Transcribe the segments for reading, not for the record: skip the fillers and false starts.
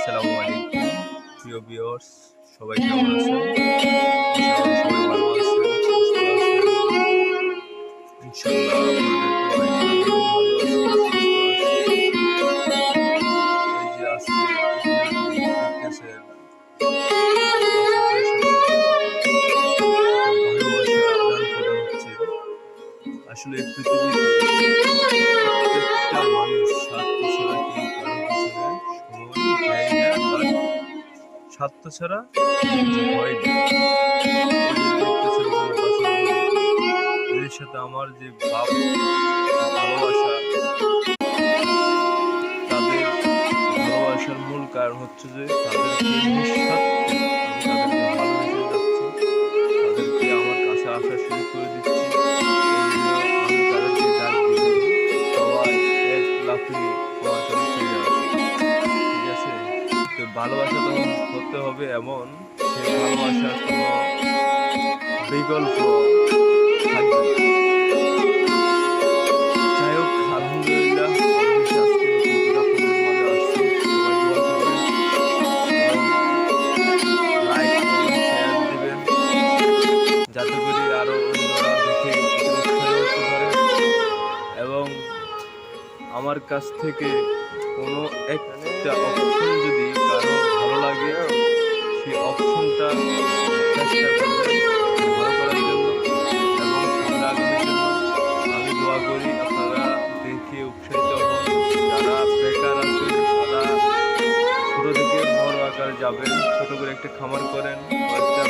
আসসালামু আলাইকুম প্রিয় ভিউয়ার্স, সবাই কেমন আছেন? সবাই ভালো আছেন, সুস্থ আছেন। ইনশাআল্লাহ আপনাদের দোয়ায় আমিও ভালো আছি, সুস্থ আছি। এই যে আজকে ভিডিওটি দেখতেছেন, ভালোবাসা আদান প্রদান হচ্ছে। আসলে পৃথিবীতে প্রত্যেকটা মানুষ স্বার্থ ছাড়া কেউ কারো পিছনে সময় দেয় না, বাট স্বার্থ ছাড়া কিছু হয় না। এদের সাথে আমার যে ভালোবাসা, তাদের ভালোবাসার মূল কারণ হচ্ছে যে তাদেরকে নিঃস্বার্থে আমি তাদেরকে ভালোবেসে যাচ্ছি, তাদেরকে আমার কাছে আসা শুরু করে দিচ্ছি। এই জন্য আমি তাদেরকে ডাক দিলে সবাই এক লাফিয়ে আমার কাছে চলে আসে। ঠিক আছে, তো ভালোবাসা তখন হতে হবে এমন, সেই ভালোবাসার কোনো বিকল্প থাকবে না। যাই হোক, আলহামদুলিল্লাহ, অবশেষে আজকে নতুন আপনাদের মাঝে আসছি। সবাই দোয়া করবেন, লাইক করবেন, শেয়ার দিবেন, যাতে করে আরো অন্যরা দেখে উৎসাহিত করে। এবং আমার কাছ থেকে কোনো একটা অপশন যদি কারো ভালো লাগে, সেই অপশনটা চেষ্টা করবেন ভালো করার জন্য এবং সামনে আগানোর জন্য। আমি দোয়া করি আপনারা দেখে উৎসাহিত হন। যারা বেকার আছেন তারা ছোটো থেকে বড় আকারে যাবেন, ছোট করে একটা খামার করেন, কয়েকটা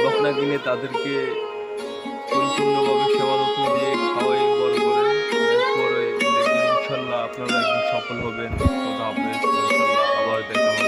বকনা কিনে তাদেরকে পরিপূর্ণভাবে সেবা যত্ন দিয়ে খাওয়াই বড় করেন। এরপরে দেখবেন ইনশাল্লাহ আপনারা একদিন সফল হবেন। কথা হবে ইনশাল্লাহ, আবার দেখা হবে।